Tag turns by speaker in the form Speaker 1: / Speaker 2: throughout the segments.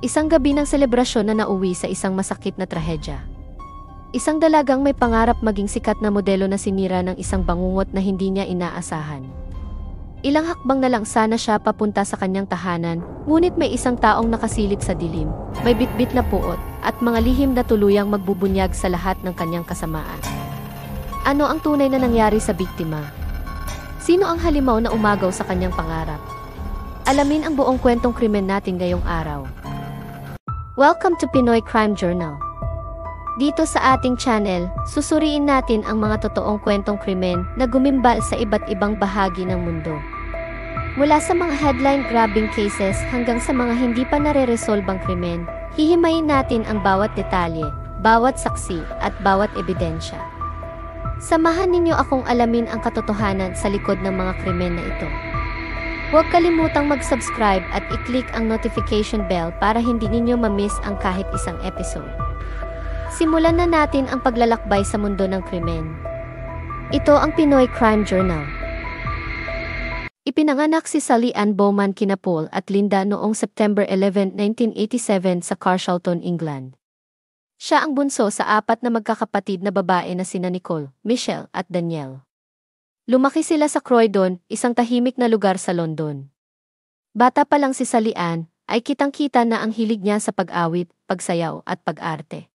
Speaker 1: Isang gabi ng selebrasyon na nauwi sa isang masakit na trahedya. Isang dalagang may pangarap maging sikat na modelo na sinira ng isang bangungot na hindi niya inaasahan. Ilang hakbang na lang sana siya papunta sa kanyang tahanan, ngunit may isang taong nakasilip sa dilim, may bitbit na puot, at mga lihim na tuluyang magbubunyag sa lahat ng kanyang kasamaan. Ano ang tunay na nangyari sa biktima? Sino ang halimaw na umagaw sa kanyang pangarap? Alamin ang buong kwentong krimen natin ngayong araw. Welcome to Pinoy Crime Journal. Dito sa ating channel, susuriin natin ang mga totoong kwentong krimen na gumimbal sa iba't ibang bahagi ng mundo. Mula sa mga headline-grabbing cases hanggang sa mga hindi pa nare-resolbang krimen, hihimayin natin ang bawat detalye, bawat saksi, at bawat ebidensya. Samahan ninyo akong alamin ang katotohanan sa likod ng mga krimen na ito. Huwag kalimutang mag-subscribe at i-click ang notification bell para hindi ninyo ma-miss ang kahit isang episode. Simulan na natin ang paglalakbay sa mundo ng krimen. Ito ang Pinoy Crime Journal. Ipinanganak si Sally Ann Bowman kina Paul at Linda noong September 11, 1987 sa Carshalton, England. Siya ang bunso sa apat na magkakapatid na babae na sina Nicole, Michelle at Danielle. Lumaki sila sa Croydon, isang tahimik na lugar sa London. Bata pa lang si Sally Ann, ay kitang-kita na ang hilig niya sa pag-awit, pagsayaw at pag-arte.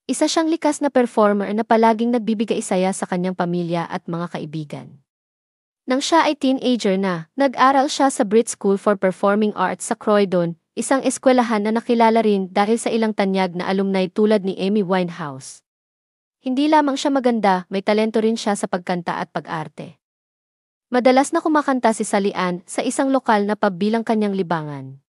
Speaker 1: Isa siyang likas na performer na palaging nagbibigay saya sa kanyang pamilya at mga kaibigan. Nang siya ay teenager na, nag-aral siya sa Brit School for Performing Arts sa Croydon, isang eskwelahan na nakilala rin dahil sa ilang tanyag na alumni tulad ni Amy Winehouse. Hindi lamang siya maganda, may talento rin siya sa pagkanta at pag-arte. Madalas na kumakanta si Sally Ann sa isang lokal na pub bilang kanyang libangan.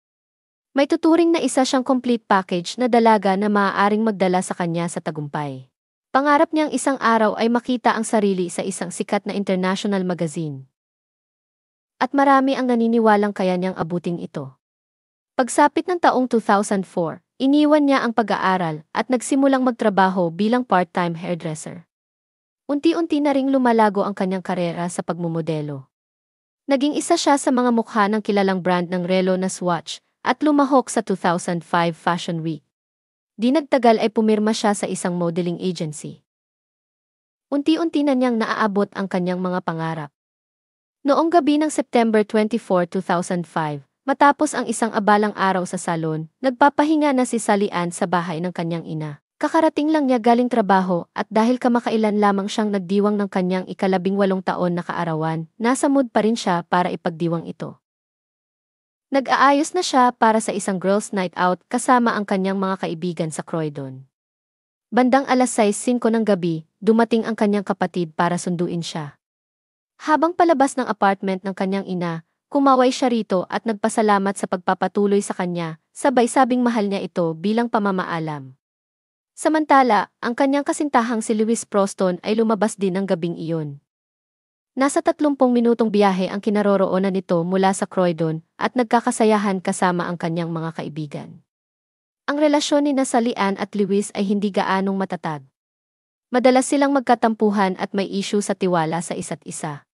Speaker 1: May tuturing na isa siyang complete package na dalaga na maaaring magdala sa kanya sa tagumpay. Pangarap niyang isang araw ay makita ang sarili sa isang sikat na international magazine. At marami ang naniniwalang kaya niyang abutin ito. Pagsapit ng taong 2004, iniwan niya ang pag-aaral at nagsimulang magtrabaho bilang part-time hairdresser. Unti-unti na ring lumalago ang kanyang karera sa pagmumodelo. Naging isa siya sa mga mukha ng kilalang brand ng relo na Swatch at lumahok sa 2005 Fashion Week. Di nagtagal ay pumirma siya sa isang modeling agency. Unti-unti na niyang naaabot ang kanyang mga pangarap. Noong gabi ng September 24, 2005, matapos ang isang abalang araw sa salon, nagpapahinga na si Sally Ann sa bahay ng kanyang ina. Kakarating lang niya galing trabaho at dahil kamakailan lamang siyang nagdiwang ng kanyang ika-18 taon na kaarawan, nasa mood pa rin siya para ipagdiwang ito. Nag-aayos na siya para sa isang girls' night out kasama ang kanyang mga kaibigan sa Croydon. Bandang alas 6:05 ng gabi, dumating ang kanyang kapatid para sunduin siya. Habang palabas ng apartment ng kanyang ina, kumaway siya rito at nagpasalamat sa pagpapatuloy sa kanya, sabay sabing mahal niya ito bilang pamamaalam. Samantala, ang kanyang kasintahang si Louis Proston ay lumabas din ng gabing iyon. Nasa 30 minutong biyahe ang kinaroroonan nito mula sa Croydon at nagkakasayahan kasama ang kanyang mga kaibigan. Ang relasyon ni Sally Ann at Louis ay hindi gaanong matatag. Madalas silang magkatampuhan at may issue sa tiwala sa isa't isa.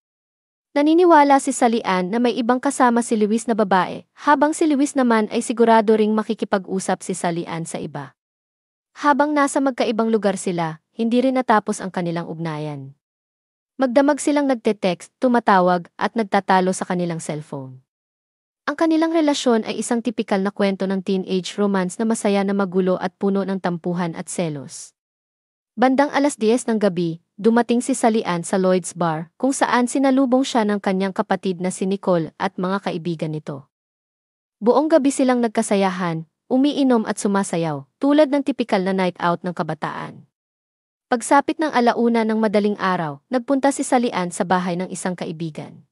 Speaker 1: Naniniwala si Sally Ann na may ibang kasama si Louis na babae, habang si Louis naman ay sigurado ring makikipag-usap si Sally Ann sa iba. Habang nasa magkaibang lugar sila, hindi rin natapos ang kanilang ugnayan. Magdamag silang nagte-text, tumatawag, at nagtatalo sa kanilang cellphone. Ang kanilang relasyon ay isang tipikal na kwento ng teenage romance na masaya na magulo at puno ng tampuhan at selos. Bandang alas 10 ng gabi, dumating si Sally Ann sa Lloyd's Bar, kung saan sinalubong siya ng kanyang kapatid na si Nicole at mga kaibigan nito. Buong gabi silang nagkasayahan, umiinom at sumasayaw, tulad ng tipikal na night out ng kabataan. Pagsapit ng 1:00 ng madaling araw, nagpunta si Sally Ann sa bahay ng isang kaibigan.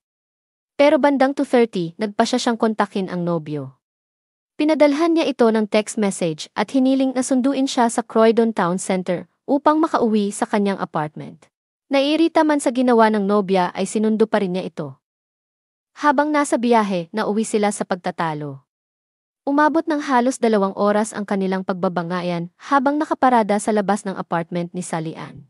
Speaker 1: Pero bandang 2:30, nagpasya siyang kontakin ang nobyo. Pinadalhan niya ito ng text message at hiniling na sunduin siya sa Croydon Town Center upang makauwi sa kanyang apartment. Naiirita man sa ginawa ng nobya ay sinundo pa rin niya ito. Habang nasa biyahe, nauwi sila sa pagtatalo. Umabot ng halos 2 oras ang kanilang pagbabangayan habang nakaparada sa labas ng apartment ni Sally Ann.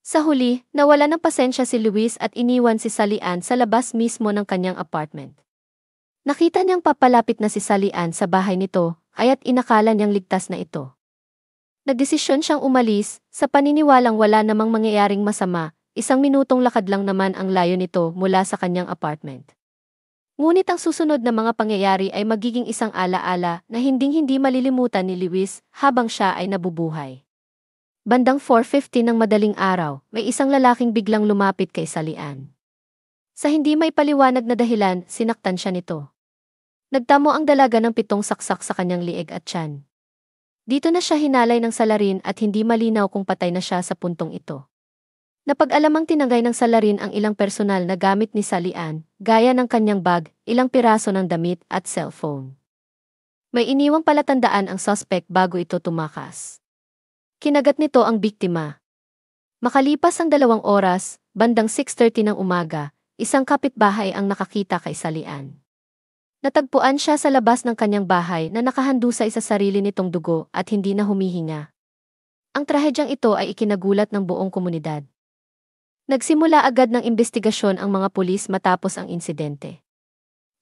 Speaker 1: Sa huli, nawala ng pasensya si Louis at iniwan si Sally Ann sa labas mismo ng kanyang apartment. Nakita niyang papalapit na si Sally Ann sa bahay nito kaya't inakala niyang ligtas na ito. Nagdesisyon siyang umalis, sa paniniwalang wala namang mangyayaring masama, 1 minutong lakad lang naman ang layo nito mula sa kanyang apartment. Ngunit ang susunod na mga pangyayari ay magiging isang alaala na hinding-hindi malilimutan ni Lewis habang siya ay nabubuhay. Bandang 4:50 ng madaling araw, may isang lalaking biglang lumapit kay Sally-Ann. Sa hindi may paliwanag na dahilan, sinaktan siya nito. Nagtamo ang dalaga ng 7 saksak sa kanyang liig at tiyan. Dito na siya hinalay ng salarin at hindi malinaw kung patay na siya sa puntong ito. Napag-alamang tinangay ng salarin ang ilang personal na gamit ni Sally-Ann, gaya ng kanyang bag, ilang piraso ng damit at cellphone. May iniwang palatandaan ang suspect bago ito tumakas. Kinagat nito ang biktima. Makalipas ang 2 oras, bandang 6:30 ng umaga, isang kapitbahay ang nakakita kay Sally-Ann. Natagpuan siya sa labas ng kanyang bahay na nakahandusay sa sarili nitong dugo at hindi na humihinga. Ang trahedyang ito ay ikinagulat ng buong komunidad. Nagsimula agad ng investigasyon ang mga pulis matapos ang insidente.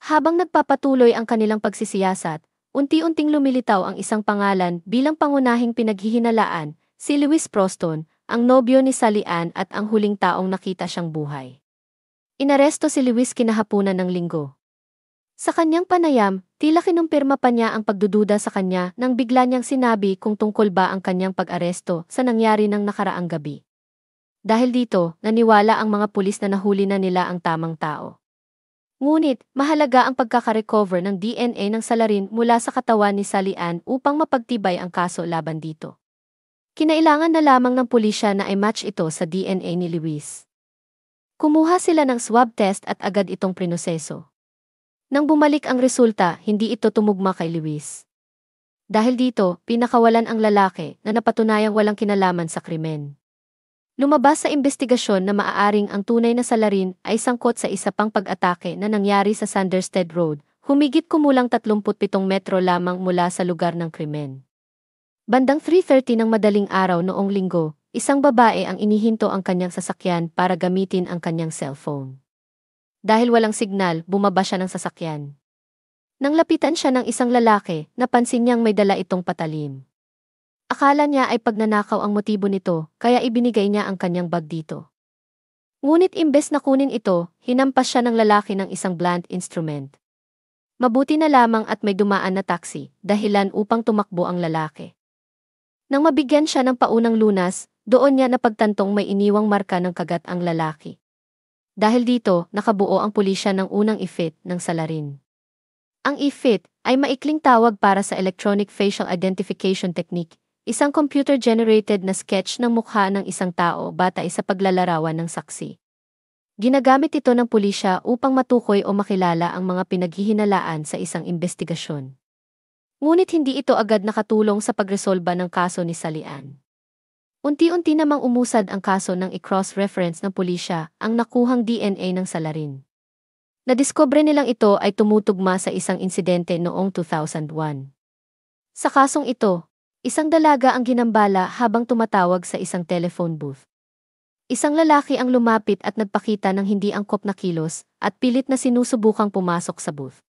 Speaker 1: Habang nagpapatuloy ang kanilang pagsisiyasat, unti-unting lumilitaw ang isang pangalan bilang pangunahing pinaghihinalaan, si Lewis Proston, ang nobyo ni Sally-Ann at ang huling taong nakita siyang buhay. Inaresto si Lewis kinahapunan ng Linggo. Sa kanyang panayam, tila kinumpirma pa niya ang pagdududa sa kanya nang bigla niyang sinabi kung tungkol ba ang kanyang pag-aresto sa nangyari ng nakaraang gabi. Dahil dito, naniwala ang mga pulis na nahuli na nila ang tamang tao. Ngunit, mahalaga ang pagkakarecover ng DNA ng salarin mula sa katawan ni Sally-Ann upang mapagtibay ang kaso laban dito. Kinailangan na lamang ng pulisya na i-match ito sa DNA ni Lewis. Kumuha sila ng swab test at agad itong prinoseso. Nang bumalik ang resulta, hindi ito tumugma kay Lewis. Dahil dito, pinakawalan ang lalaki na napatunayang walang kinalaman sa krimen. Lumabas sa investigasyon na maaaring ang tunay na salarin ay sangkot sa isa pang pag-atake na nangyari sa Sanderstead Road, humigit kumulang 37 metro lamang mula sa lugar ng krimen. Bandang 3:30 ng madaling araw noong Linggo, isang babae ang inihinto ang kanyang sasakyan para gamitin ang kanyang cellphone. Dahil walang signal, bumaba siya ng sasakyan. Nang lapitan siya ng isang lalaki, napansin niyang may dala itong patalim. Akala niya ay pagnanakaw ang motibo nito, kaya ibinigay niya ang kanyang bag dito. Ngunit imbes na kunin ito, hinampas siya ng lalaki ng isang blunt instrument. Mabuti na lamang at may dumaan na taxi, dahilan upang tumakbo ang lalaki. Nang mabigyan siya ng paunang lunas, doon niya napagtantong may iniwang marka ng kagat ang lalaki. Dahil dito, nakabuo ang pulisya ng unang e-fit ng salarin. Ang e-fit ay maikling tawag para sa Electronic Facial Identification Technique, isang computer-generated na sketch ng mukha ng isang tao batay sa paglalarawan ng saksi. Ginagamit ito ng pulisya upang matukoy o makilala ang mga pinaghihinalaan sa isang investigasyon. Ngunit hindi ito agad nakatulong sa pagresolba ng kaso ni Sally-Ann. Unti-unti namang umusad ang kaso nang i-cross-reference ng pulisya ang nakuhang DNA ng salarin. Nadiskubre nilang ito ay tumutugma sa isang insidente noong 2001. Sa kasong ito, isang dalaga ang ginambala habang tumatawag sa isang telephone booth. Isang lalaki ang lumapit at nagpakita ng hindi angkop na kilos at pilit na sinusubukang pumasok sa booth.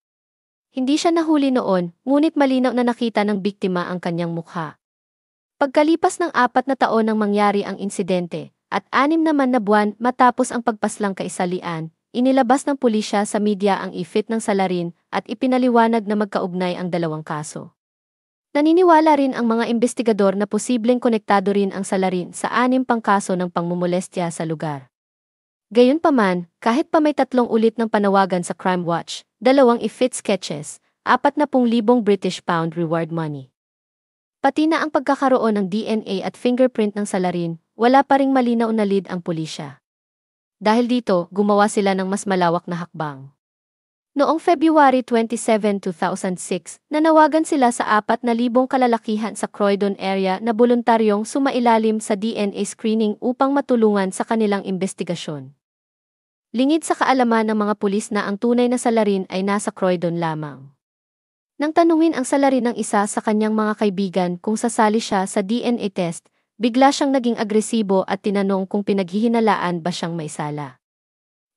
Speaker 1: Hindi siya nahuli noon, ngunit malinaw na nakita ng biktima ang kanyang mukha. Pagkalipas ng 4 na taon nang mangyari ang insidente, at 6 naman na buwan matapos ang pagpaslang kay Sally-Ann, inilabas ng pulisya sa media ang e-fit ng salarin at ipinaliwanag na magkaugnay ang dalawang kaso. Naniniwala rin ang mga investigador na posibleng konektado rin ang salarin sa 6 pang kaso ng pangmumolestya sa lugar. Gayunpaman, kahit pa may 3 ulit ng panawagan sa Crime Watch, 2 e-fit sketches, 40,000 British pound reward money. Pati na ang pagkakaroon ng DNA at fingerprint ng salarin, wala pa ring malinaw na lead ang pulisya. Dahil dito, gumawa sila ng mas malawak na hakbang. Noong February 27, 2006, nanawagan sila sa 4,000 kalalakihan sa Croydon area na voluntaryong sumailalim sa DNA screening upang matulungan sa kanilang investigasyon. Lingid sa kaalaman ng mga pulis na ang tunay na salarin ay nasa Croydon lamang. Nang tanungin ang salarin ng isa sa kanyang mga kaibigan kung sasali siya sa DNA test, bigla siyang naging agresibo at tinanong kung pinaghihinalaan ba siyang maisala.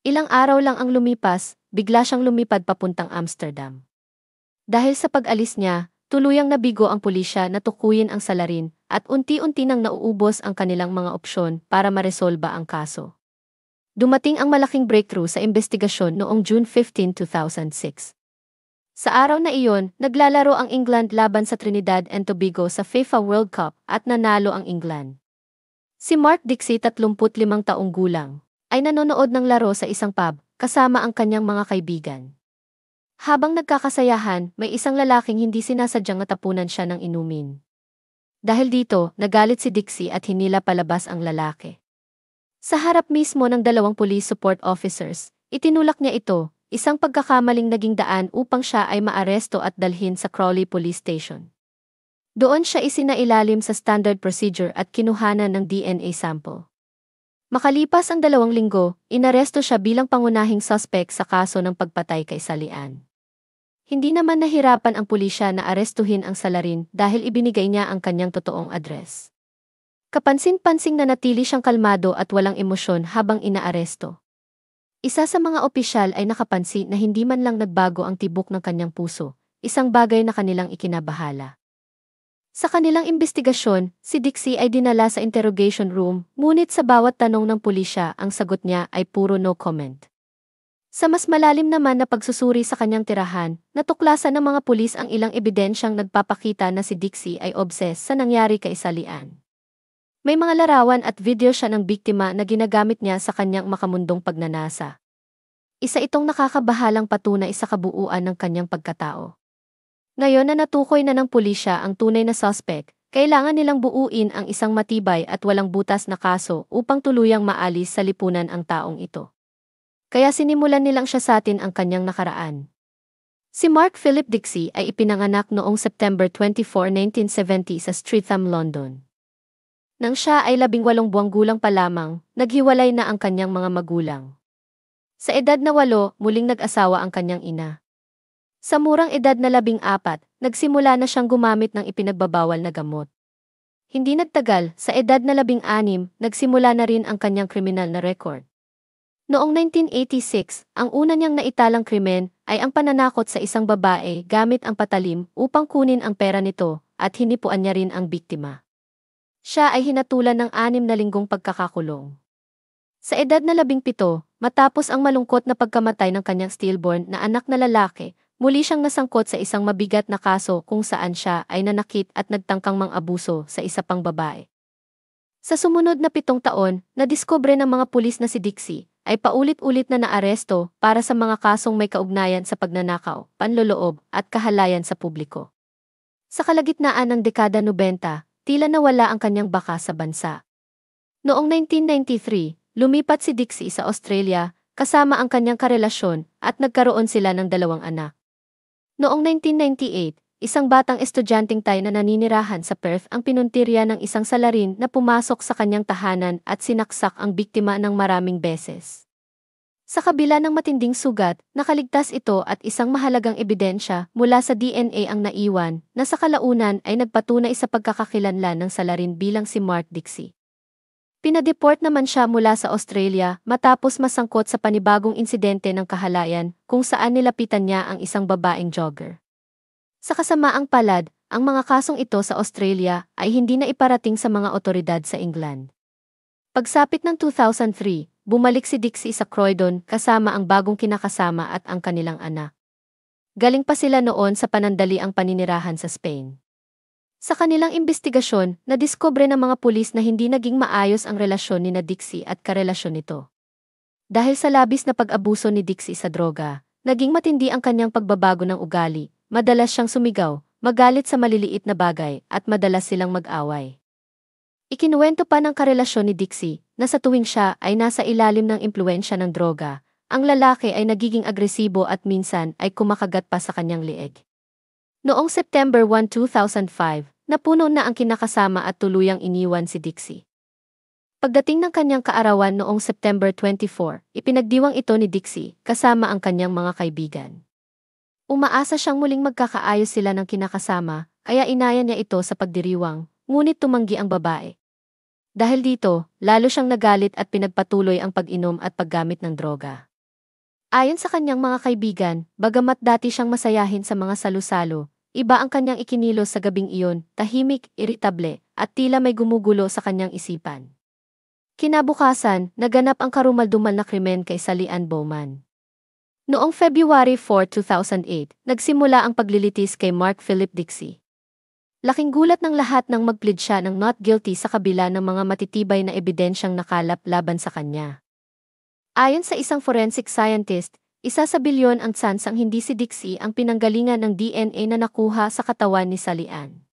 Speaker 1: Ilang araw lang ang lumipas, bigla siyang lumipad papuntang Amsterdam. Dahil sa pag-alis niya, tuluyang nabigo ang pulisya na tukuyin ang salarin at unti-unti nang nauubos ang kanilang mga opsyon para maresolba ang kaso. Dumating ang malaking breakthrough sa investigasyon noong June 15, 2006. Sa araw na iyon, naglalaro ang England laban sa Trinidad and Tobago sa FIFA World Cup at nanalo ang England. Si Mark Dixie, 35 taong gulang, ay nanonood ng laro sa isang pub kasama ang kanyang mga kaibigan. Habang nagkakasayahan, may isang lalaking hindi sinasadyang natapunan siya ng inumin. Dahil dito, nagalit si Dixie at hinila palabas ang lalaki. Sa harap mismo ng 2 police support officers, itinulak niya ito, isang pagkakamaling naging daan upang siya ay maaresto at dalhin sa Crawley Police Station. Doon siya isinailalim sa standard procedure at kinuhanan ng DNA sample. Makalipas ang 2 linggo, inaresto siya bilang pangunahing suspect sa kaso ng pagpatay kay Salian. Hindi naman nahirapan ang pulisya na arestuhin ang salarin dahil ibinigay niya ang kanyang totoong address. Kapansin-pansing na natili siyang kalmado at walang emosyon habang inaaresto. Isa sa mga opisyal ay nakapansin na hindi man lang nagbago ang tibok ng kanyang puso, isang bagay na kanilang ikinabahala. Sa kanilang investigasyon, si Dixie ay dinala sa interrogation room, ngunit sa bawat tanong ng pulisya ang sagot niya ay puro no comment. Sa mas malalim naman na pagsusuri sa kanyang tirahan, natuklasan ng mga pulis ang ilang ebidensyang nagpapakita na si Dixie ay obses sa nangyari kay Salian. May mga larawan at video siya ng biktima na ginagamit niya sa kanyang makamundong pagnanasa. Isa itong nakakabahalang patunay sa kabuuan ng kanyang pagkatao. Ngayon na natukoy na ng pulisya ang tunay na suspect, kailangan nilang buuin ang isang matibay at walang butas na kaso upang tuluyang maalis sa lipunan ang taong ito. Kaya sinimulan nilang siyasatin ang kanyang nakaraan. Si Mark Philip Dixie ay ipinanganak noong September 24, 1970 sa Streatham, London. Nang siya ay 18 buwang gulang pa lamang, naghiwalay na ang kanyang mga magulang. Sa edad na 8, muling nag-asawa ang kanyang ina. Sa murang edad na 14, nagsimula na siyang gumamit ng ipinagbabawal na gamot. Hindi nagtagal, sa edad na 16, nagsimula na rin ang kanyang kriminal na record. Noong 1986, ang una niyang naitalang krimen ay ang pananakot sa isang babae gamit ang patalim upang kunin ang pera nito at hinipuan niya rin ang biktima. Siya ay hinatulan ng 6 na linggong pagkakakulong. Sa edad na 17, matapos ang malungkot na pagkamatay ng kanyang stillborn na anak na lalaki, muli siyang nasangkot sa isang mabigat na kaso kung saan siya ay nanakit at nagtangkang mang-abuso sa isa pang babae. Sa sumunod na 7 taon, nadiskubre ng mga pulis na si Dixie ay paulit-ulit na naaresto para sa mga kasong may kaugnayan sa pagnanakaw, panloloob at kahalayan sa publiko. Sa kalagitnaan ng dekada 90, tila nawala ang kanyang baka sa bansa. Noong 1993, lumipat si Dixie sa Australia kasama ang kanyang karelasyon at nagkaroon sila ng 2 anak. Noong 1998, isang batang estudyanteng Thai na naninirahan sa Perth ang pinuntirya ng isang salarin na pumasok sa kanyang tahanan at sinaksak ang biktima ng maraming beses. Sa kabila ng matinding sugat, nakaligtas ito at isang mahalagang ebidensya mula sa DNA ang naiwan na sa kalaunan ay nagpatunay sa pagkakakilanlan ng salarin bilang si Mark Dixie. Pinadeport naman siya mula sa Australia matapos masangkot sa panibagong insidente ng kahalayan kung saan nilapitan niya ang isang babaeng jogger. Sa kasamaang palad, ang mga kasong ito sa Australia ay hindi na iparating sa mga otoridad sa England. Pagsapit ng 2003, bumalik si Dixie sa Croydon kasama ang bagong kinakasama at ang kanilang anak. Galing pa sila noon sa panandaliang paninirahan sa Spain. Sa kanilang investigasyon, nadiskubre ng mga pulis na hindi naging maayos ang relasyon ni Dixie at karelasyon nito. Dahil sa labis na pag-abuso ni Dixie sa droga, naging matindi ang kanyang pagbabago ng ugali. Madalas siyang sumigaw, magalit sa maliliit na bagay, at madalas silang mag-away. Ikinuwento pa ng karelasyon ni Dixie na sa tuwing siya ay nasa ilalim ng impluwensya ng droga, ang lalaki ay nagiging agresibo at minsan ay kumakagat pa sa kanyang leeg. Noong September 1, 2005, napuno na ang kinakasama at tuluyang iniwan si Dixie. Pagdating ng kanyang kaarawan noong September 24, ipinagdiwang ito ni Dixie kasama ang kanyang mga kaibigan. Umaasa siyang muling magkakaayos sila ng kinakasama, kaya inaya niya ito sa pagdiriwang, ngunit tumanggi ang babae. Dahil dito, lalo siyang nagalit at pinagpatuloy ang pag-inom at paggamit ng droga. Ayon sa kanyang mga kaibigan, bagamat dati siyang masayahin sa mga salu-salo, iba ang kanyang ikinilos sa gabing iyon, tahimik, iritable, at tila may gumugulo sa kanyang isipan. Kinabukasan, naganap ang karumaldumal na krimen kay Sally Ann Bowman. Noong February 4, 2008, nagsimula ang paglilitis kay Mark Philip Dixie. Laking gulat ng lahat nang mag-plead siya ng not guilty sa kabila ng mga matitibay na ebidensyang nakalap laban sa kanya. Ayon sa isang forensic scientist, isa sa bilyon ang tsansang hindi si Dixie ang pinanggalingan ng DNA na nakuha sa katawan ni Sally Ann.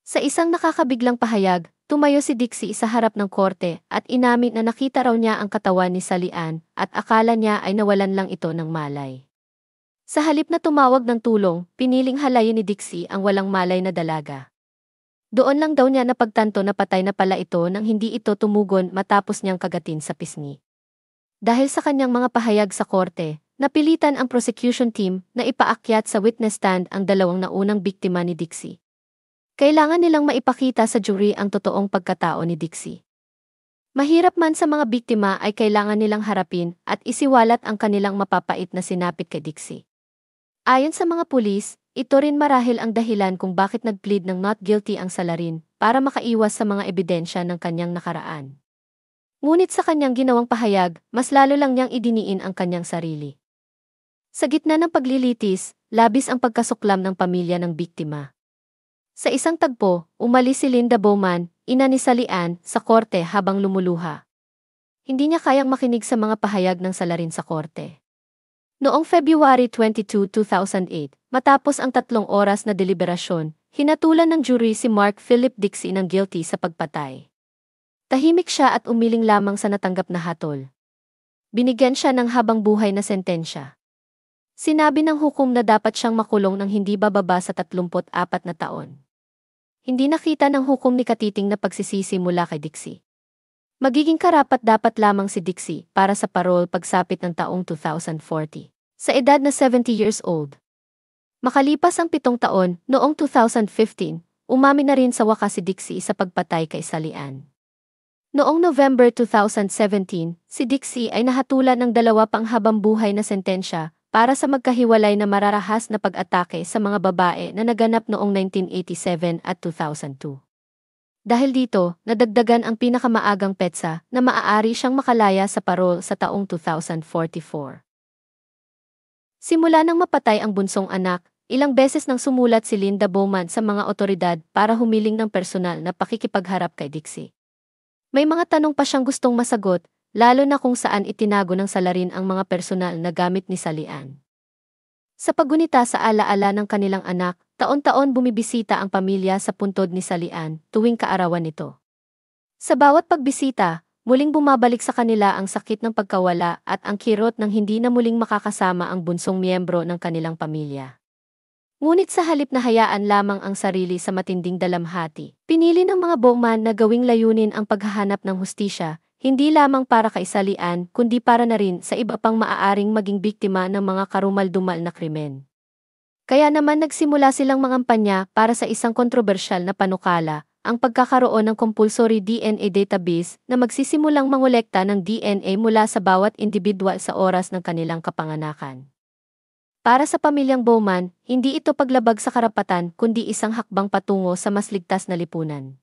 Speaker 1: Sa isang nakakabiglang pahayag, tumayo si Dixie sa harap ng korte at inamin na nakita raw niya ang katawan ni Sally Ann at akala niya ay nawalan lang ito ng malay. Sa halip na tumawag ng tulong, piniling halayin ni Dixie ang walang malay na dalaga. Doon lang daw niya napagtanto na patay na pala ito nang hindi ito tumugon matapos niyang kagatin sa pisngi. Dahil sa kanyang mga pahayag sa korte, napilitan ang prosecution team na ipaakyat sa witness stand ang dalawang naunang biktima ni Dixie. Kailangan nilang maipakita sa jury ang totoong pagkatao ni Dixie. Mahirap man sa mga biktima ay kailangan nilang harapin at isiwalat ang kanilang mapapait na sinapit kay Dixie. Ayon sa mga pulis, ito rin marahil ang dahilan kung bakit nag-plead ng not guilty ang salarin para makaiwas sa mga ebidensya ng kanyang nakaraan. Ngunit sa kanyang ginawang pahayag, mas lalo lang niyang idiniin ang kanyang sarili. Sa gitna ng paglilitis, labis ang pagkasuklam ng pamilya ng biktima. Sa isang tagpo, umalis si Linda Bowman, ina ni Sally Ann, sa korte habang lumuluha. Hindi niya kayang makinig sa mga pahayag ng salarin sa korte. Noong February 22, 2008, matapos ang 3 oras na deliberasyon, hinatulan ng jury si Mark Philip Dixie ng guilty sa pagpatay. Tahimik siya at umiling lamang sa natanggap na hatol. Binigyan siya ng habang buhay na sentensya. Sinabi ng hukom na dapat siyang makulong ng hindi bababa sa 34 na taon. Hindi nakita ng hukom ni Katiting na pagsisisi mula kay Dixie. Magiging karapat-dapat lamang si Dixie para sa parole pagsapit ng taong 2040, sa edad na 70 years old. Makalipas ang 7 taon, noong 2015, umamin na rin sa wakas si Dixie sa pagpatay kay Sally Ann. Noong November 2017, si Dixie ay nahatulan ng 2 pang habang-buhay na sentensya para sa magkahiwalay na mararahas na pag-atake sa mga babae na naganap noong 1987 at 2002. Dahil dito, nadagdagan ang pinakamaagang petsa na maaari siyang makalaya sa parol sa taong 2044. Simula nang mapatay ang bunsong anak, ilang beses nang sumulat si Linda Bowman sa mga otoridad para humiling ng personal na pakikipagharap kay Dixie. May mga tanong pa siyang gustong masagot, lalo na kung saan itinago ng salarin ang mga personal na gamit ni Sally Ann. Sa paggunita sa alaala ng kanilang anak, taon-taon bumibisita ang pamilya sa puntod ni Sally Ann tuwing kaarawan nito. Sa bawat pagbisita, muling bumabalik sa kanila ang sakit ng pagkawala at ang kirot ng hindi na muling makakasama ang bunsong miyembro ng kanilang pamilya. Ngunit sa halip na hayaan lamang ang sarili sa matinding dalamhati, pinili ng mga Bowman na gawing layunin ang paghahanap ng hustisya, hindi lamang para kay Sally Ann kundi para na rin sa iba pang maaaring maging biktima ng mga karumal-dumal na krimen. Kaya naman nagsimula silang mangampanya para sa isang kontrobersyal na panukala, ang pagkakaroon ng compulsory DNA database na magsisimulang mangolekta ng DNA mula sa bawat individual sa oras ng kanilang kapanganakan. Para sa pamilyang Bowman, hindi ito paglabag sa karapatan kundi isang hakbang patungo sa mas ligtas na lipunan.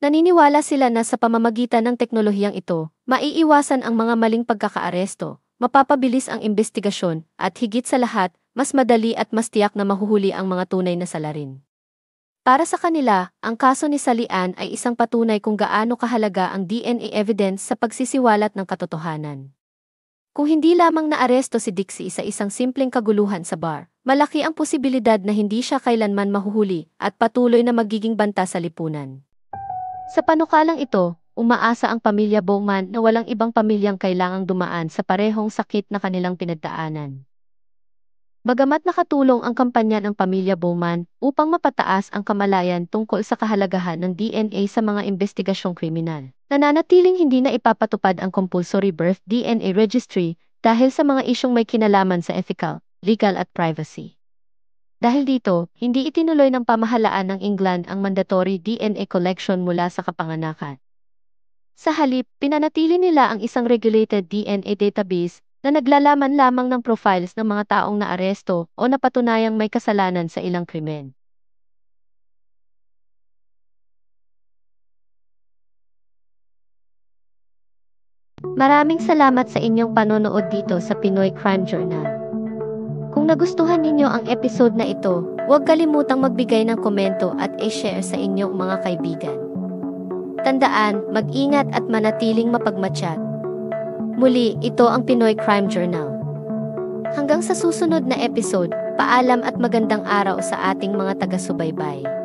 Speaker 1: Naniniwala sila na sa pamamagitan ng teknolohiyang ito, maiiwasan ang mga maling pagkakaaresto, mapapabilis ang investigasyon, at higit sa lahat, mas madali at mas tiyak na mahuhuli ang mga tunay na salarin. Para sa kanila, ang kaso ni Sally Ann ay isang patunay kung gaano kahalaga ang DNA evidence sa pagsisiwalat ng katotohanan. Kung hindi lamang naaresto si Dixie sa isang simpleng kaguluhan sa bar, malaki ang posibilidad na hindi siya kailanman mahuhuli at patuloy na magiging banta sa lipunan. Sa panukalang ito, umaasa ang pamilya Bowman na walang ibang pamilyang kailangang dumaan sa parehong sakit na kanilang pinagdaanan. Bagamat nakatulong ang kampanya ng pamilya Bowman upang mapataas ang kamalayan tungkol sa kahalagahan ng DNA sa mga investigasyong kriminal, nananatiling hindi na ipapatupad ang compulsory birth DNA registry dahil sa mga isyong may kinalaman sa ethical, legal at privacy. Dahil dito, hindi itinuloy ng pamahalaan ng England ang mandatory DNA collection mula sa kapanganakan. Sa halip, pinanatili nila ang isang regulated DNA database na naglalaman lamang ng profiles ng mga taong naaresto o napatunayang may kasalanan sa ilang krimen. Maraming salamat sa inyong panonood dito sa Pinoy Crime Journal. Kung nagustuhan ninyo ang episode na ito, huwag kalimutang magbigay ng komento at i-share sa inyong mga kaibigan. Tandaan, mag-ingat at manatiling mapagmatsyag. Muli, ito ang Pinoy Crime Journal. Hanggang sa susunod na episode, paalam at magandang araw sa ating mga taga-subaybay.